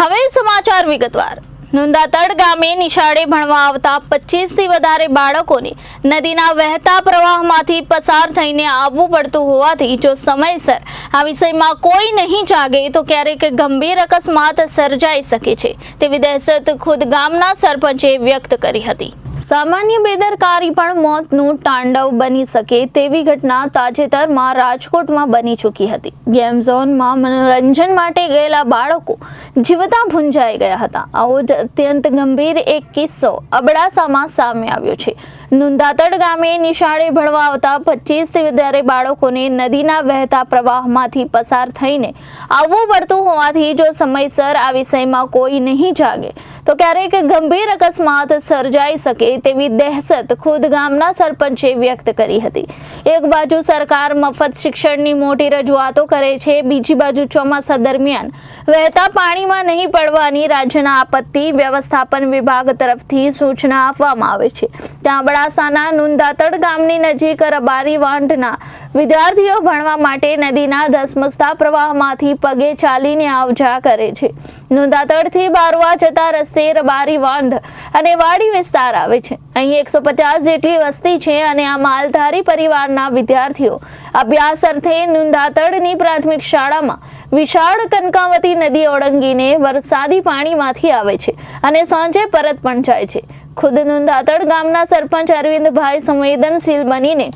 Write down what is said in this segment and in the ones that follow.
હવે સમાચાર વિગતવાર। નુંદાતડ ગામે નિશાળે ભણવા આવતા 25 થી વધારે બાળકોને નદીના વહેતા પ્રવાહમાંથી પસાર થઈને આવવું પડતું હોવાથી જો સમયસર આ વિષયમાં કોઈ નહીં જાગે તો ક્યારેક ગંભીર અકસ્માત સર્જાઈ શકે છે તેવી દહેશત ખુદ ગામના સરપંચે વ્યક્ત કરી હતી। સામાન્ય બેદરકારી પણ મોતનું તાંડવ બની શકે તેવી ઘટના તાજેતરમાં રાજકોટમાં બની ચૂકી હતી। ગેમ ઝોનમાં મનોરંજન માટે ગયેલા બાળકો જીવતા ભૂંજાઈ ગયા હતા। આવો જ અત્યંત ગંભીર એક કિસ્સો અબડાસામાં સામે આવ્યો છે। નુંદાતડ ગામે નિશાળે ભણવા આવતા 25 થી વધારે બાળકોને નદીના વહેતા પ્રવાહમાંથી પસાર થઈને આવવું પડતું હોવાથી જો સમયસર આ વિષયમાં કોઈ નહીં જાગે તો ક્યારેક ગંભીર અકસ્માત સર્જાઈ શકે તેવી દહેશત ખુદ ગામના સરપંચે વ્યક્ત કરી હતી। એક બાજુ સરકાર મફત શિક્ષણની મોટી રજૂઆતો કરે છે, બીજી બાજુ ચોમાસા દરમિયાન વહેતા પાણીમાં નહીં પડવાની રાજ્યના આપત્તિ વ્યવસ્થાપન વિભાગ તરફથી સૂચના આપવામાં આવે છે। ત્યાં અબડાસાના નુંદાતડ ગામની નજીક રબારી વાંઢના વિદ્યાર્થીઓ ભણવા માટે નદીના ધસમસતા પ્રવાહમાંથી પગે ચાલીને આવજા કરે છે। નુંદાતડથી બારવા જતા રસ્તે રબારી વાંઢ અને વાડી વિસ્તાર આવે છે। અહીં 150 જેટલી વસ્તી છે અને આ માલધારી પરિવારના વિદ્યાર્થીઓ અભ્યાસ અર્થે નુંદાતડની પ્રાથમિક શાળામાં વિશાળ કનકાવતી નદી ઓળંગીને વરસાદી પાણીમાંથી આવે છે અને સાંજે પરત પણ જાય છે। ખુદ નુંદાતડ ગામના સરપંચ અરવિંદભાઈ સંવેદનશીલ બનીને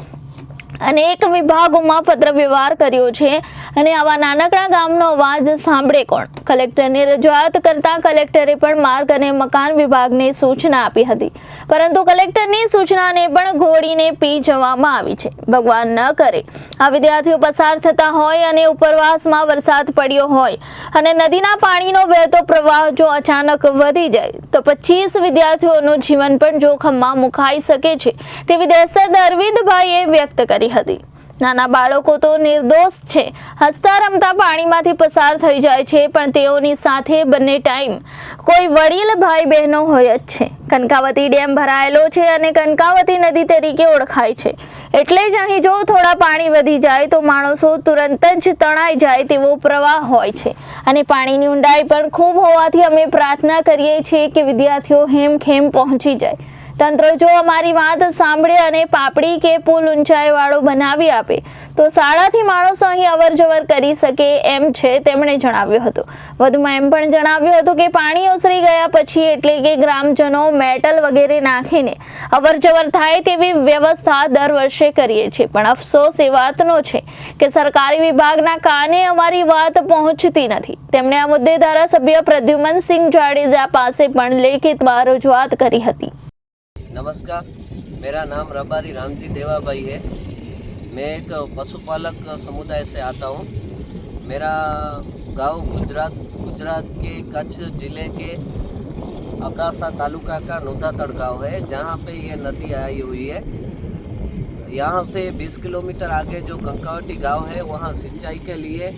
અનેક વિભાગોમાં પત્ર વ્યવહાર કર્યો છે અને આવા નાનકડા ગામનો અવાજ સાંભળે કોણ? કલેક્ટરને રજૂઆત કરતા કલેક્ટરે પણ માર્ગ અને મકાન વિભાગને સૂચના આપી હતી, પરંતુ કલેક્ટરની સૂચનાને પણ ઘોડીને પી જવામાં આવી છે। ભગવાન ન કરે આ વિદ્યાર્થીઓ પસાર થતા હોય અને ઉપરવાસમાં વરસાદ પડ્યો હોય અને નદીના પાણીનો વહેતો પ્રવાહ જો અચાનક વધી જાય તો 25 વિદ્યાર્થીઓનું જીવન પણ જોખમમાં મુકાઈ શકે છે તેવી દહેશત અરવિંદભાઈએ વ્યક્ત કરી હતી। નાના બાળકો તો નિર્દોષ છે, હસતા રમતા પાણીમાંથી પસાર થઈ જાય છે, પણ તેઓની સાથે બંને ટાઈમ કોઈ વડીલ ભાઈ બહેનો હોય જ છે। કનકાવતી ડેમ ભરાયેલો છે અને કનકાવતી નદી તરીકે ઓળખાય છે, એટલે જ અહીં જો થોડા પાણી વધી જાય તો માણસો તુરંત જ તણાઈ જાય તેવો પ્રવાહ હોય છે અને પાણીની ઊંડાઈ પણ ખૂબ હોવાથી અમે પ્રાર્થના કરીએ છીએ કે વિદ્યાર્થીઓ હેમખેમ પહોંચી જાય। તંત્ર જો અમારી વાત સાંભળે અને પાપડી કે પુલ ઊંચાઈવાળો બનાવી આપે તો શાળાથી માણસો અહીં અવરજવર કરી શકે એમ છે તેમણે જણાવ્યું હતું। વધુમાં એમ પણ જણાવ્યું હતું કે પાણી ઓસરી ગયા પછી એટલે કે ગ્રામજનો મેટલ વગેરે નાખીને અવરજવર થાય તેવી વ્યવસ્થા દર વર્ષે કરીએ છીએ, પણ અફસોસ એ વાતનો છે કે સરકારી વિભાગના કાને અમારી વાત પહોંચતી નથી। તેમણે આ મુદ્દે ધારાસભ્ય પ્રદ્યુમનસિંહ જાડેજા પાસે પણ લેખિતમાં રજૂઆત કરી હતી। नमस्कार, मेरा नाम रबारी रामजी देवा भाई है। मैं एक पशुपालक समुदाय से आता हूँ। मेरा गांव गुजरात के कच्छ जिले के अबडासा तालुका का नुंदातड़ गांव है, जहाँ पे ये नदी आई हुई है। यहाँ से 20 किलोमीटर आगे जो कंकावटी गांव है वहाँ सिंचाई के लिए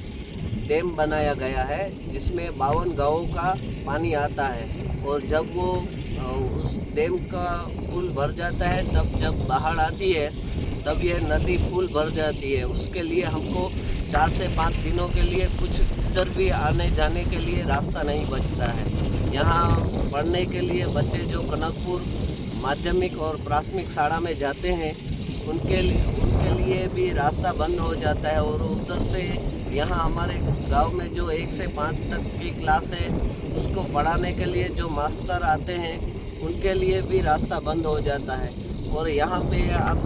डैम बनाया गया है, जिसमें 52 गाँवों का पानी आता है और जब वो उस डैम का पुल भर जाता है तब जब बाढ़ आती है तब ये नदी फुल भर जाती है। उसके लिए हमको 4 से 5 दिनों के लिए कुछ इधर भी आने जाने के लिए रास्ता नहीं बचता है। यहाँ पढ़ने के लिए बच्चे जो कनकपुर माध्यमिक और प्राथमिक शाला में जाते हैं उनके लिए भी रास्ता बंद हो जाता है और उधर से यहाँ हमारे गांव में जो 1 से 5 तक की क्लास है उसको पढ़ाने के लिए जो मास्टर आते हैं उनके लिए भी रास्ता बंद हो जाता है। और यहाँ पे अब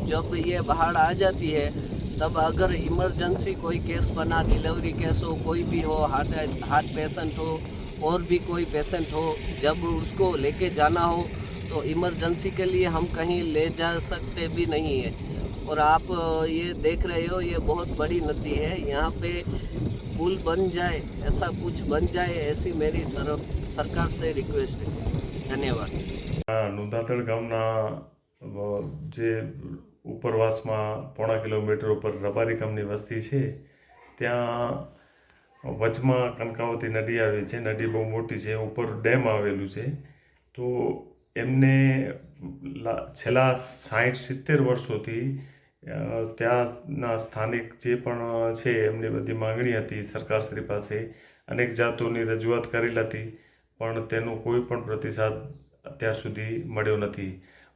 जब ये बाढ़ आ जाती है तब अगर इमरजेंसी कोई केस बना, डिलीवरी केस हो, कोई भी हो, हार्ट पेशेंट हो और भी कोई पेशेंट हो, जब उसको लेके जाना हो तो इमरजेंसी के लिए हम कहीं ले जा सकते भी नहीं है। और आप ये देख रहे हो ये बहुत बड़ी नदी है, यहाँ पे पुल बन जाए, ऐसा कुछ बन जाए, ऐसी मेरी सरकार से रिक्वेस्ट है। धन्यवाद। નુંદાતડ ગામના જે ઉપરવાસમાં 1.5 કિલોમીટર ઉપર રબારી ગામની વસ્તી છે, ત્યાં વચમાં કનકાવતી નદી આવી છે। નદી બહુ મોટી છે, ઉપર ડેમ આવેલું છે। તો એમને છેલ્લા 60-70 વર્ષોથી ત્યાંના સ્થાનિક જે પણ છે એમની બધી માંગણી હતી સરકારશ્રી પાસે અનેક જાતોની રજૂઆત કરેલ હતી, પણ તેનો કોઈ પણ પ્રતિસાદ અત્યાર સુધી મળ્યો નથી.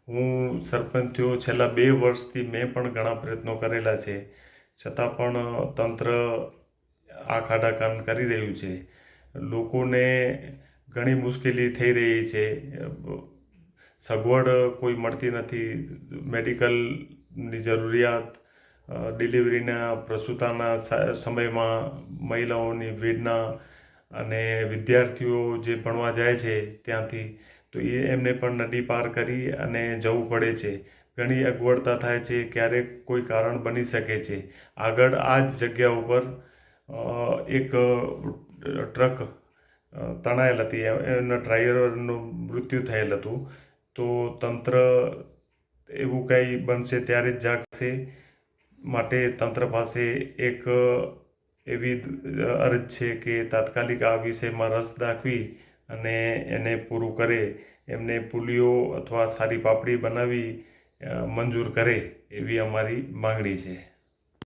હું સરપંચ થયો છેલ્લા 2 વર્ષથી મેં પણ ઘણા પ્રયત્નો કરેલા છે, છતાં પણ તંત્ર આંખ આડા કાન કરી રહ્યું છે. લોકોને ઘણી મુશ્કેલી થઈ રહી છે. સગવડ કોઈ મળતી નથી. મેડિકલની જરૂરિયાત, ડિલિવરીના પ્રસૂતાના સમયમાં મહિલાઓની વેદના અને વિદ્યાર્થીઓ જે ભણવા જાય છે ત્યાંથી, તો એમને પણ નદી પાર કરી અને જવું પડે છે. ઘણી અગવડતા થાય છે. ક્યારેક કોઈ કારણ બની શકે છે. આગળ આ જ જગ્યા ઉપર એક ટ્રક તણાયેલ હતી, એના ડ્રાઈવરનું મૃત્યુ થયેલ હતું. તો તંત્ર એવું કંઈ બનશે ત્યારે જ જાગશે. માટે તંત્ર પાસે એક એવી અરજ છે કે તાત્કાલિક આ વિષયમાં રસ દાખવી અને એને પૂરું કરે. એમને પુલીઓ અથવા સારી પાપડી બનાવી મંજૂર કરે એવી અમારી માંગણી છે.